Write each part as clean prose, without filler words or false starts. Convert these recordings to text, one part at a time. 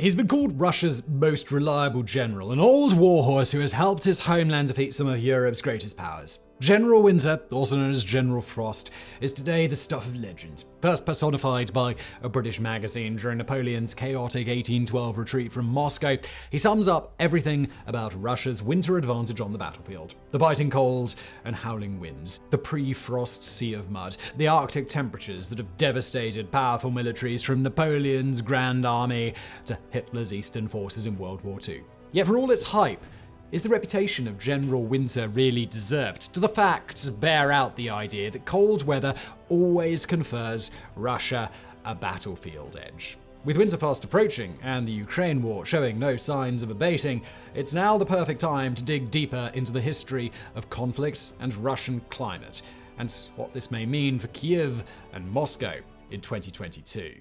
He's been called Russia's most reliable general, an old warhorse who has helped his homeland defeat some of Europe's greatest powers. General Winter, also known as General Frost, is today the stuff of legend. First personified by a British magazine during Napoleon's chaotic 1812 retreat from Moscow, he sums up everything about Russia's winter advantage on the battlefield. The biting cold and howling winds, the pre-frost sea of mud, the Arctic temperatures that have devastated powerful militaries from Napoleon's Grand Army to Hitler's Eastern forces in World War II. Yet for all its hype, is the reputation of General Winter really deserved? Do the facts bear out the idea that cold weather always confers Russia a battlefield edge? With winter fast approaching and the Ukraine war showing no signs of abating, it's now the perfect time to dig deeper into the history of conflict and Russian climate, and what this may mean for Kyiv and Moscow in 2022.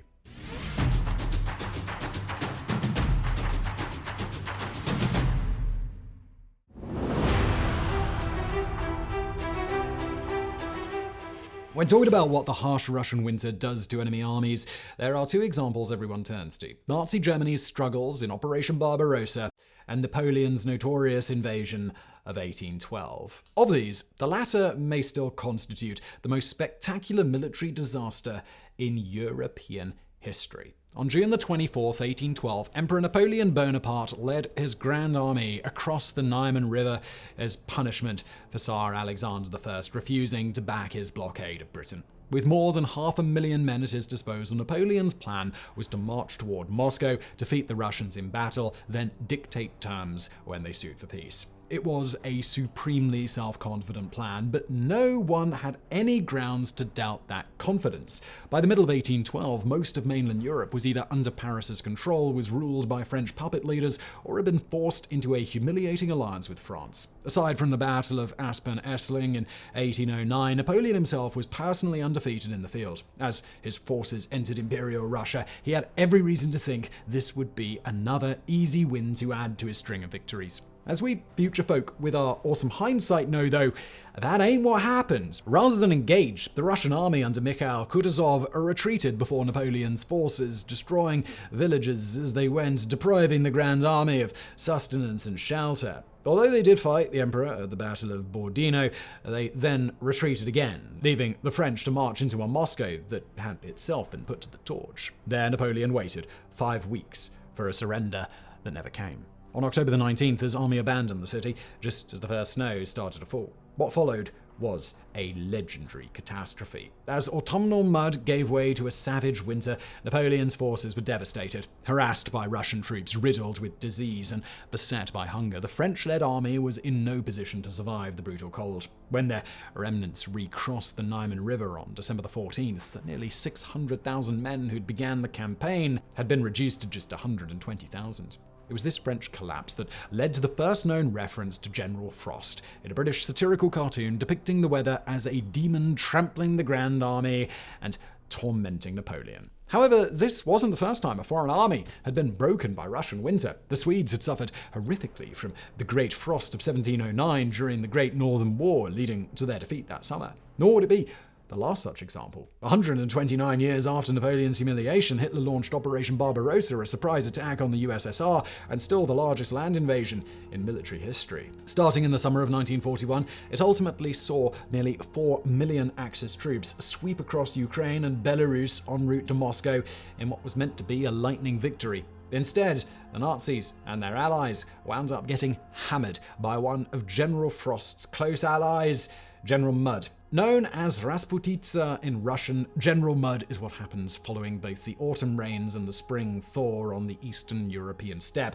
When talking about what the harsh Russian winter does to enemy armies, there are two examples everyone turns to: Nazi Germany's struggles in Operation Barbarossa and Napoleon's notorious invasion of 1812. Of these, the latter may still constitute the most spectacular military disaster in European history. On June 24, 1812, Emperor Napoleon Bonaparte led his Grand Army across the Niemen River as punishment for Tsar Alexander I refusing to back his blockade of Britain. With more than 500,000 men at his disposal, Napoleon's plan was to march toward Moscow, defeat the Russians in battle, then dictate terms when they sued for peace. It was a supremely self-confident plan, but no one had any grounds to doubt that confidence. By the middle of 1812, most of mainland Europe was either under Paris's control, was ruled by French puppet leaders, or had been forced into a humiliating alliance with France. Aside from the Battle of Aspern-Essling in 1809, Napoleon himself was personally undefeated in the field. As his forces entered Imperial Russia, he had every reason to think this would be another easy win to add to his string of victories. As we future folk with our awesome hindsight know, though, that ain't what happened. Rather than engage, the Russian army under Mikhail Kutuzov retreated before Napoleon's forces, destroying villages as they went, depriving the Grand Army of sustenance and shelter. Although they did fight the emperor at the Battle of Borodino, they then retreated again, leaving the French to march into a Moscow that had itself been put to the torch. There, Napoleon waited 5 weeks for a surrender that never came. On October 19th, his army abandoned the city just as the first snow started to fall. What followed was a legendary catastrophe. As autumnal mud gave way to a savage winter, Napoleon's forces were devastated. Harassed by Russian troops, riddled with disease, and beset by hunger, the French-led army was in no position to survive the brutal cold. When their remnants recrossed the Niemen River on December 14th, nearly 600,000 men who'd began the campaign had been reduced to just 120,000. It was this French collapse that led to the first known reference to General Frost in a British satirical cartoon depicting the weather as a demon trampling the Grand Army and tormenting Napoleon. However, this wasn't the first time a foreign army had been broken by Russian winter. The Swedes had suffered horrifically from the Great Frost of 1709 during the Great Northern War, leading to their defeat that summer. Nor would it be the last such example. 129 years after Napoleon's humiliation, Hitler launched Operation Barbarossa, a surprise attack on the USSR, and still the largest land invasion in military history. Starting in the summer of 1941, it ultimately saw nearly 4 million Axis troops sweep across Ukraine and Belarus en route to Moscow in what was meant to be a lightning victory. Instead, the Nazis and their allies wound up getting hammered by one of General Frost's close allies, General Mud. Known as Rasputitsa in Russian, General Mud is what happens following both the autumn rains and the spring thaw on the Eastern European steppe.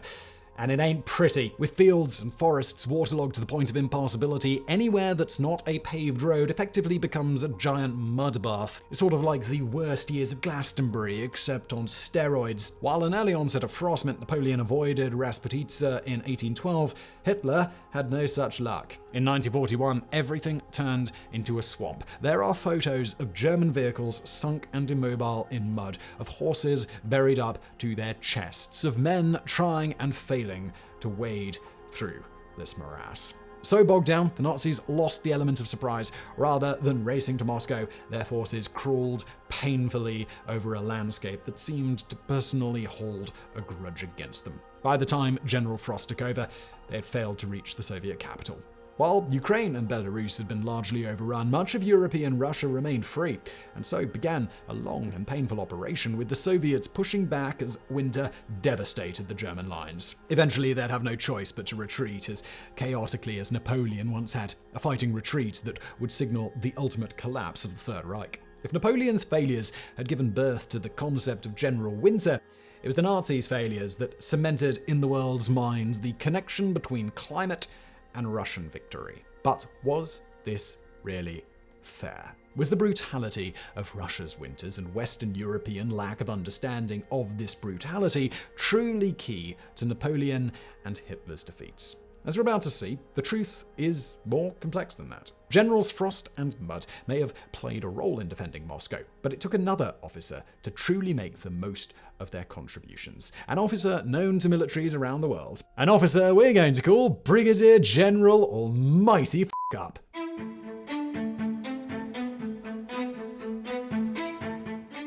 And it ain't pretty. With fields and forests waterlogged to the point of impassability, anywhere that's not a paved road effectively becomes a giant mud bath. It's sort of like the worst years of Glastonbury, except on steroids. While an early onset of frost meant Napoleon avoided Rasputitsa in 1812, Hitler had no such luck. In 1941, everything turned into a swamp. There are photos of German vehicles sunk and immobile in mud, of horses buried up to their chests, of men trying and failing to wade through this morass. So bogged down, the Nazis lost the element of surprise. Rather than racing to Moscow, their forces crawled painfully over a landscape that seemed to personally hold a grudge against them. By the time General Frost took over, they had failed to reach the Soviet capital. While Ukraine and Belarus had been largely overrun, much of European Russia remained free, and so began a long and painful operation with the Soviets pushing back as winter devastated the German lines. Eventually, they'd have no choice but to retreat, as chaotically as Napoleon once had a fighting retreat that would signal the ultimate collapse of the Third Reich. If Napoleon's failures had given birth to the concept of general winter, it was the Nazis' failures that cemented in the world's minds the connection between climate and Russian victory. But was this really fair? Was the brutality of Russia's winters and Western European lack of understanding of this brutality truly key to Napoleon and Hitler's defeats? As we're about to see, the truth is more complex than that. Generals Frost and Mudd may have played a role in defending Moscow, but it took another officer to truly make the most of their contributions. An officer known to militaries around the world. An officer we're going to call Brigadier General Almighty F***Up.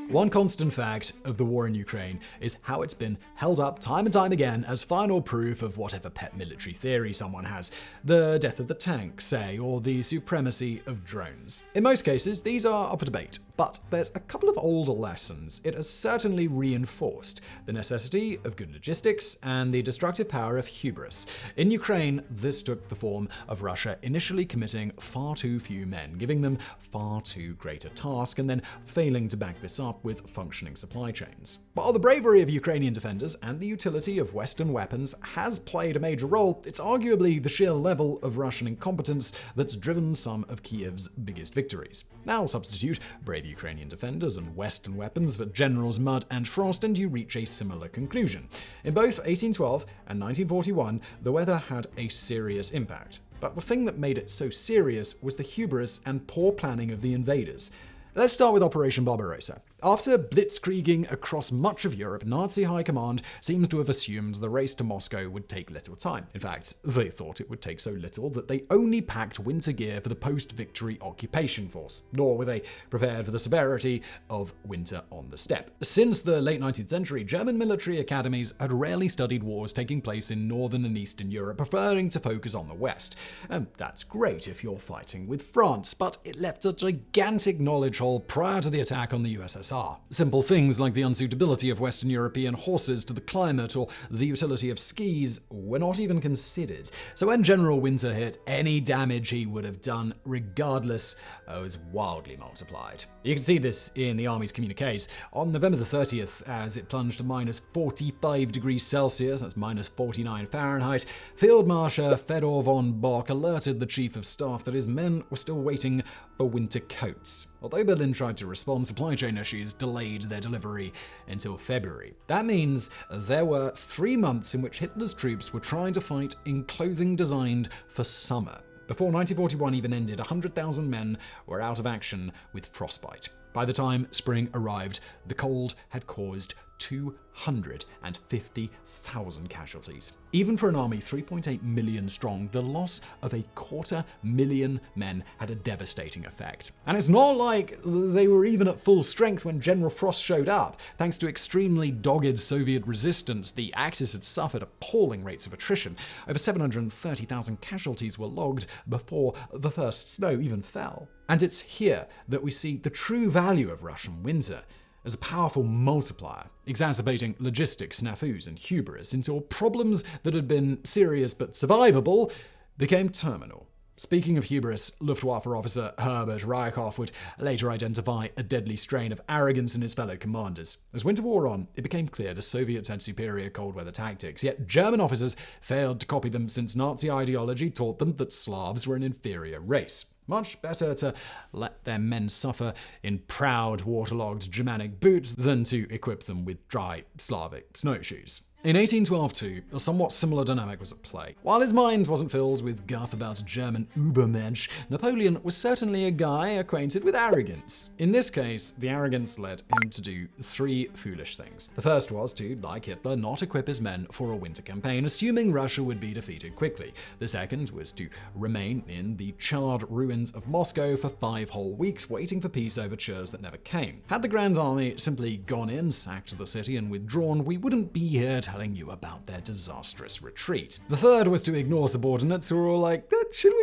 One constant fact of the war in Ukraine is how it's been held up time and time again as final proof of whatever pet military theory someone has. The death of the tank, say, or the supremacy of drones. In most cases, these are up for debate, but there's a couple of older lessons it has certainly reinforced: the necessity of good logistics and the destructive power of hubris. In Ukraine, this took the form of Russia initially committing far too few men, giving them far too great a task, and then failing to back this up with functioning supply chains. While the bravery of Ukrainian defenders and the utility of Western weapons has played a major role, it's arguably the sheer level of Russian incompetence that's driven some of Kyiv's biggest victories. Now substitute brave Ukrainian defenders and Western weapons for Generals Mudd and Frost, and you reach a similar conclusion. In both 1812 and 1941, the weather had a serious impact. But the thing that made it so serious was the hubris and poor planning of the invaders. Let's start with Operation Barbarossa. After blitzkrieging across much of Europe, Nazi high command seems to have assumed the race to Moscow would take little time. In fact, they thought it would take so little that they only packed winter gear for the post-victory occupation force, nor were they prepared for the severity of winter on the steppe. Since the late 19th century, German military academies had rarely studied wars taking place in northern and eastern Europe, preferring to focus on the west. And that's great if you're fighting with France, but it left a gigantic knowledge hole prior to the attack on the USSR. Simple things like the unsuitability of Western European horses to the climate or the utility of skis were not even considered. So when General Winter hit, any damage he would have done regardless was wildly multiplied. You can see this in the Army's communiques. On November the 30th, as it plunged to minus 45 degrees Celsius, that's minus 49 Fahrenheit, Field Marshal Fedor von Bock alerted the Chief of Staff that his men were still waiting for winter coats. Although Berlin tried to respond, supply chain issues delayed their delivery until February. That means there were 3 months in which Hitler's troops were trying to fight in clothing designed for summer. Before 1941 even ended, 100,000 men were out of action with frostbite. By the time spring arrived, the cold had caused 250,000 casualties. Even for an army 3.8 million strong, the loss of 250,000 men had a devastating effect. And it's not like they were even at full strength when General Frost showed up. Thanks to extremely dogged Soviet resistance, the Axis had suffered appalling rates of attrition. Over 730,000 casualties were logged before the first snow even fell. And it's here that we see the true value of Russian winter as a powerful multiplier, exacerbating logistics snafus and hubris until problems that had been serious but survivable became terminal. Speaking of hubris, Luftwaffe officer Herbert Rieckhoff would later identify a deadly strain of arrogance in his fellow commanders. As winter wore on, it became clear the Soviets had superior cold weather tactics, yet German officers failed to copy them since Nazi ideology taught them that Slavs were an inferior race. Much better to let their men suffer in proud, waterlogged Germanic boots than to equip them with dry Slavic snowshoes. In 1812 too, a somewhat similar dynamic was at play. While his mind wasn't filled with guff about German Übermensch, Napoleon was certainly a guy acquainted with arrogance. In this case, the arrogance led him to do three foolish things. The first was to, like Hitler, not equip his men for a winter campaign, assuming Russia would be defeated quickly. The second was to remain in the charred ruins of Moscow for 5 whole weeks, waiting for peace overtures that never came. Had the Grand Army simply gone in, sacked the city, and withdrawn, we wouldn't be here telling you about their disastrous retreat. The third was to ignore subordinates who were all like, should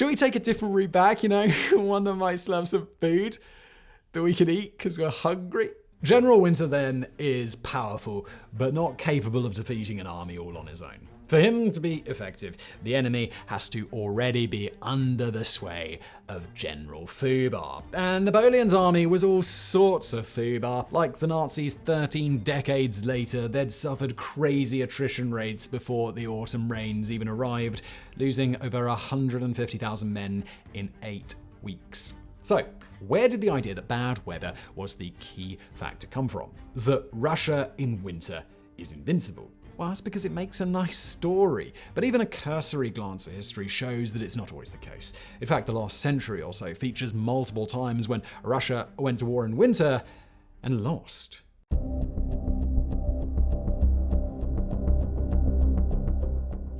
we take a different route back, one that might still have some food that we can eat because we're hungry? General Winter then is powerful, but not capable of defeating an army all on his own. For him to be effective, the enemy has to already be under the sway of General Fubar. And Napoleon's army was all sorts of Fubar. Like the Nazis 13 decades later, they'd suffered crazy attrition rates before the autumn rains even arrived, losing over 150,000 men in 8 weeks. So, where did the idea that bad weather was the key factor come from? That Russia in winter is invincible. Well, that's because it makes a nice story. But even a cursory glance at history shows that it's not always the case. In fact, the last century or so features multiple times when Russia went to war in winter and lost.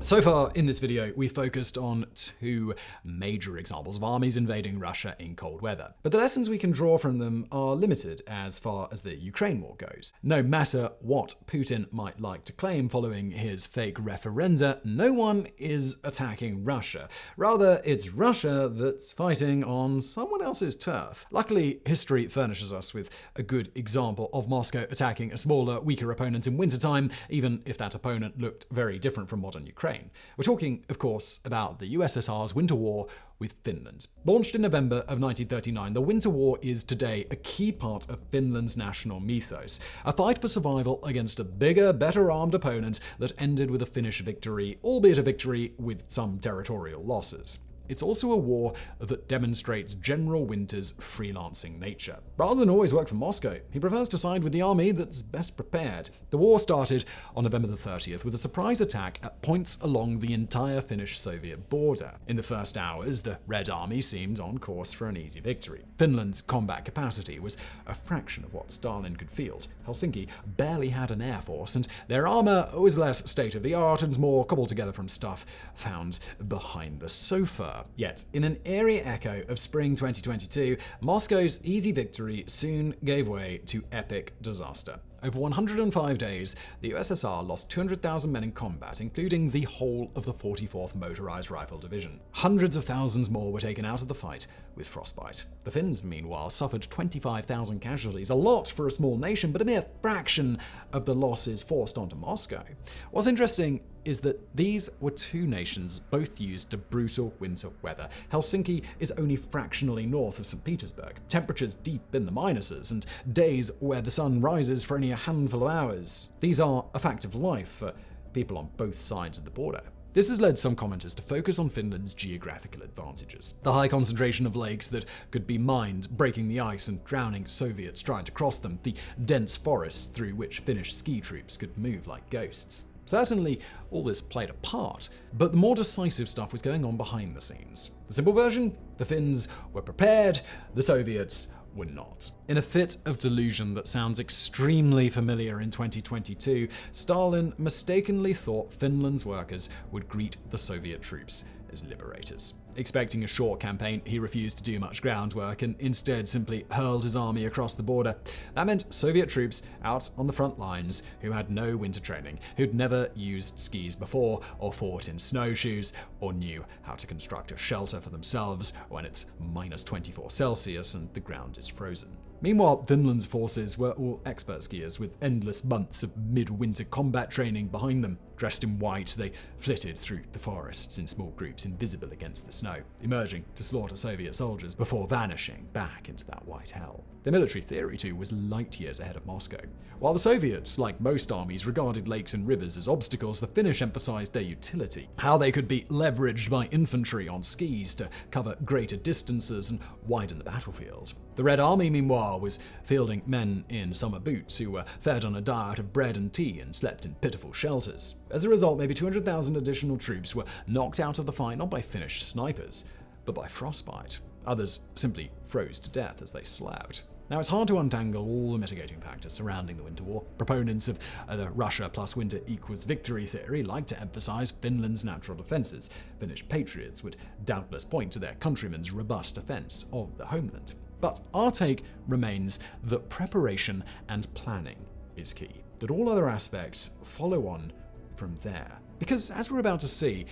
So far in this video, we focused on 2 major examples of armies invading Russia in cold weather. But the lessons we can draw from them are limited as far as the Ukraine war goes. No matter what Putin might like to claim following his fake referenda, no one is attacking Russia. Rather, it's Russia that's fighting on someone else's turf. Luckily, history furnishes us with a good example of Moscow attacking a smaller, weaker opponent in wintertime, even if that opponent looked very different from modern Ukraine. We're talking, of course, about the USSR's winter war with Finland. Launched in November of 1939, the Winter War is today a key part of Finland's national mythos, a fight for survival against a bigger, better-armed opponent that ended with a Finnish victory, albeit a victory with some territorial losses. It's also a war that demonstrates General Winter's freelancing nature. Rather than always work for Moscow, he prefers to side with the army that's best prepared. The war started on November the 30th with a surprise attack at points along the entire Finnish-Soviet border. In the first hours, the Red Army seemed on course for an easy victory. Finland's combat capacity was a fraction of what Stalin could field. Helsinki barely had an air force, and their armor was less state-of-the-art and more cobbled together from stuff found behind the sofa. Yet, in an eerie echo of spring 2022, Moscow's easy victory soon gave way to epic disaster. Over 105 days, the USSR lost 200,000 men in combat, including the whole of the 44th Motorized Rifle Division. Hundreds of thousands more were taken out of the fight with frostbite. The Finns, meanwhile, suffered 25,000 casualties, a lot for a small nation, but a mere fraction of the losses forced onto Moscow. What's interesting is that these were 2 nations both used to brutal winter weather. Helsinki is only fractionally north of St. Petersburg, temperatures deep in the minuses, and days where the sun rises for only a handful of hours. These are a fact of life for people on both sides of the border. This has led some commenters to focus on Finland's geographical advantages. The high concentration of lakes that could be mined, breaking the ice and drowning Soviets trying to cross them, the dense forests through which Finnish ski troops could move like ghosts. Certainly, all this played a part, but the more decisive stuff was going on behind the scenes. The simple version? The Finns were prepared, the Soviets were not. In a fit of delusion that sounds extremely familiar in 2022, Stalin mistakenly thought Finland's workers would greet the Soviet troops as liberators. Expecting a short campaign, he refused to do much groundwork and instead simply hurled his army across the border. That meant Soviet troops out on the front lines who had no winter training, who'd never used skis before or fought in snowshoes or knew how to construct a shelter for themselves when it's minus 24 Celsius and the ground is frozen. Meanwhile, Finland's forces were all expert skiers with endless months of midwinter combat training behind them. Dressed in white, they flitted through the forests in small groups, invisible against the snow, emerging to slaughter Soviet soldiers before vanishing back into that white hell. Their military theory, too, was light years ahead of Moscow. While the Soviets, like most armies, regarded lakes and rivers as obstacles, the Finnish emphasized their utility, how they could be leveraged by infantry on skis to cover greater distances and widen the battlefield. The Red Army, meanwhile, was fielding men in summer boots who were fed on a diet of bread and tea and slept in pitiful shelters. As a result, maybe 200,000 additional troops were knocked out of the fight not by Finnish snipers, but by frostbite. Others simply froze to death as they slept. Now, it's hard to untangle all the mitigating factors surrounding the Winter War. Proponents of the Russia plus winter equals victory theory like to emphasize Finland's natural defenses. Finnish patriots would doubtless point to their countrymen's robust defense of the homeland. But our take remains that preparation and planning is key, that all other aspects follow on from there. Because, as we're about to see,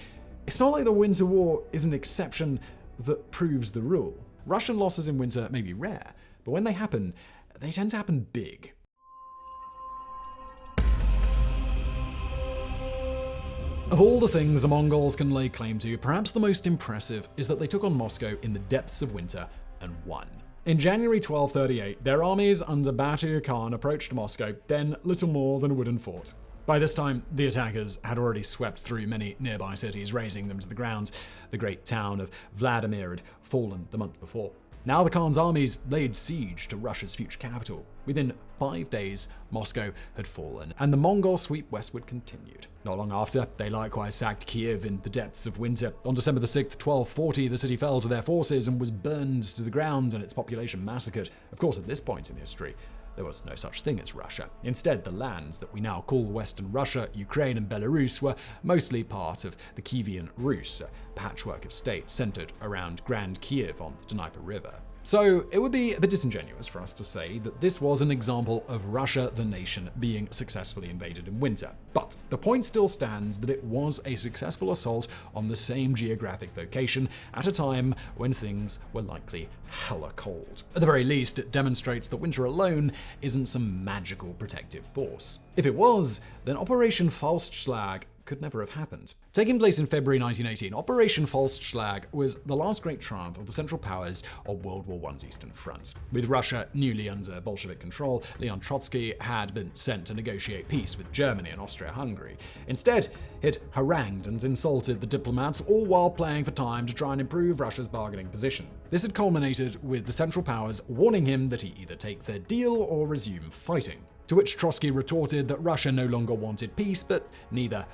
it's not like the Winter War is an exception that proves the rule. Russian losses in winter may be rare, but when they happen, they tend to happen big. Of all the things the Mongols can lay claim to, perhaps the most impressive is that they took on Moscow in the depths of winter and won. In January 1238, their armies under Batu Khan approached Moscow, then little more than a wooden fort. By this time, the attackers had already swept through many nearby cities, razing them to the ground. The great town of Vladimir had fallen the month before. Now the Khan's armies laid siege to Russia's future capital. Within 5 days, Moscow had fallen, and the Mongol sweep westward continued. Not long after, they likewise sacked Kyiv in the depths of winter. On December the 6th, 1240, the city fell to their forces and was burned to the ground and its population massacred. Of course, at this point in history, there was no such thing as Russia. Instead, the lands that we now call Western Russia, Ukraine, and Belarus were mostly part of the Kievan Rus, a patchwork of states centered around Grand Kiev on the Dnieper River. So it would be a bit disingenuous for us to say that this was an example of Russia, the nation, being successfully invaded in winter. But the point still stands that it was a successful assault on the same geographic location at a time when things were likely hella cold. At the very least, it demonstrates that winter alone isn't some magical protective force. If it was, then Operation Faustschlag could never have happened. Taking place in February 1918, Operation Faustschlag was the last great triumph of the Central Powers on World War I's Eastern Front. With Russia newly under Bolshevik control, Leon Trotsky had been sent to negotiate peace with Germany and Austria-Hungary. Instead, it harangued and insulted the diplomats, all while playing for time to try and improve Russia's bargaining position. This had culminated with the Central Powers warning him that he either take their deal or resume fighting. To which Trotsky retorted that Russia no longer wanted peace, but neither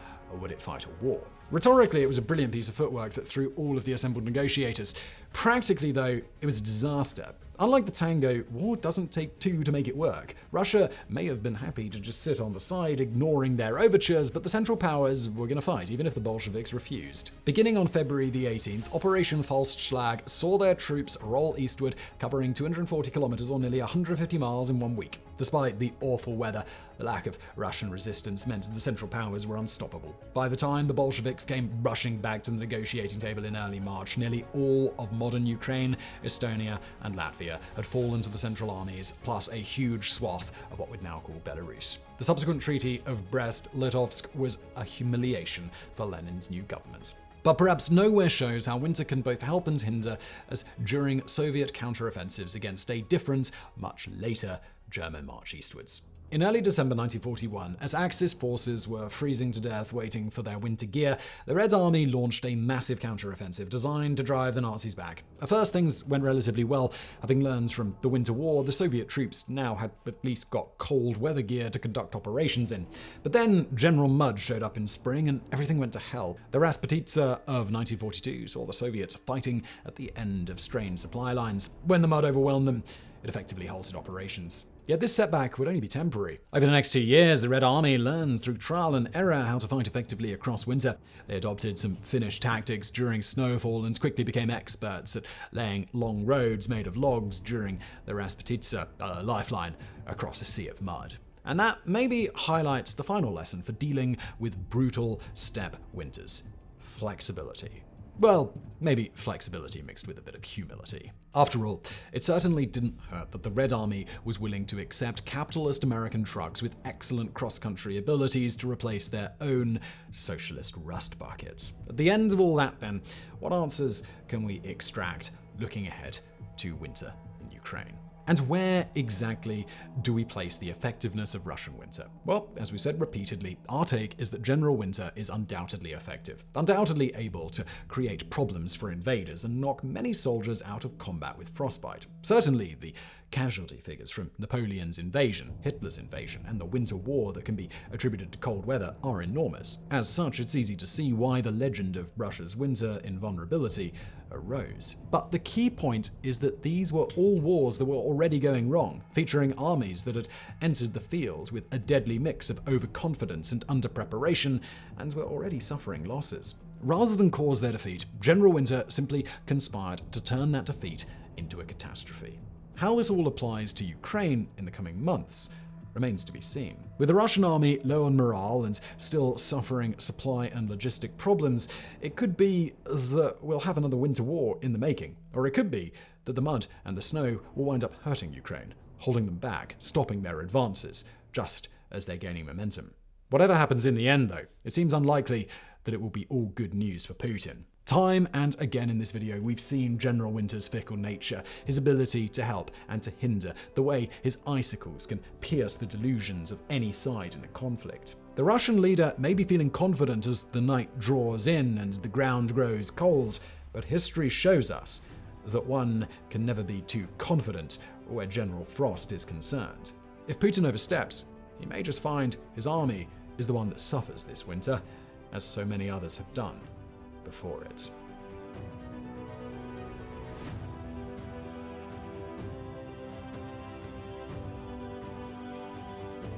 would it fight a war. Rhetorically, it was a brilliant piece of footwork that threw all of the assembled negotiators. Practically, though, it was a disaster. Unlike the tango, war doesn't take two to make it work. Russia may have been happy to just sit on the side, ignoring their overtures, but the Central Powers were going to fight, even if the Bolsheviks refused. Beginning on February the 18th, Operation Faustschlag saw their troops roll eastward, covering 240 kilometers or nearly 150 miles in 1 week. Despite the awful weather, the lack of Russian resistance meant the Central Powers were unstoppable. By the time the Bolsheviks came rushing back to the negotiating table in early March, nearly all of modern Ukraine, Estonia, and Latvia had fallen to the Central armies, plus a huge swath of what we'd now call Belarus. The subsequent Treaty of Brest-Litovsk was a humiliation for Lenin's new government. But perhaps nowhere shows how winter can both help and hinder as during Soviet counteroffensives against a different, much later German march eastwards. In early December 1941, as Axis forces were freezing to death waiting for their winter gear, the Red Army launched a massive counteroffensive designed to drive the Nazis back. At first, things went relatively well. Having learned from the Winter War, the Soviet troops now had at least got cold weather gear to conduct operations in. But then General Mud showed up in spring and everything went to hell. The Rasputitsa of 1942 saw the Soviets fighting at the end of strained supply lines. When the mud overwhelmed them, it effectively halted operations. Yet this setback would only be temporary. Over the next 2 years, the Red Army learned through trial and error how to fight effectively across winter. They adopted some Finnish tactics during snowfall and quickly became experts at laying long roads made of logs during the Rasputitsa, a lifeline across a sea of mud. And that maybe highlights the final lesson for dealing with brutal steppe winters: flexibility. Well, maybe flexibility mixed with a bit of humility. After all, it certainly didn't hurt that the Red Army was willing to accept capitalist American trucks with excellent cross-country abilities to replace their own socialist rust buckets. At the end of all that, then, what answers can we extract looking ahead to winter in Ukraine? And where exactly do we place the effectiveness of Russian winter? Well, as we said repeatedly, our take is that General Winter is undoubtedly effective, undoubtedly able to create problems for invaders and knock many soldiers out of combat with frostbite. Certainly, the casualty figures from Napoleon's invasion, Hitler's invasion, and the Winter War that can be attributed to cold weather are enormous. As such, it's easy to see why the legend of Russia's winter invulnerability arose. But the key point is that these were all wars that were already going wrong, featuring armies that had entered the field with a deadly mix of overconfidence and under-preparation, and were already suffering losses. Rather than cause their defeat, General Winter simply conspired to turn that defeat into a catastrophe. How this all applies to Ukraine in the coming months remains to be seen. With the Russian army low on morale and still suffering supply and logistic problems, it could be that we'll have another winter war in the making. Or it could be that the mud and the snow will wind up hurting Ukraine, holding them back, stopping their advances, just as they're gaining momentum. Whatever happens in the end, though, it seems unlikely that it will be all good news for Putin. Time and again in this video, we've seen General Winter's fickle nature, his ability to help and to hinder, the way his icicles can pierce the delusions of any side in a conflict. The Russian leader may be feeling confident as the night draws in and the ground grows cold, but history shows us that one can never be too confident where General Frost is concerned. If Putin oversteps, he may just find his army is the one that suffers this winter, as so many others have done before it.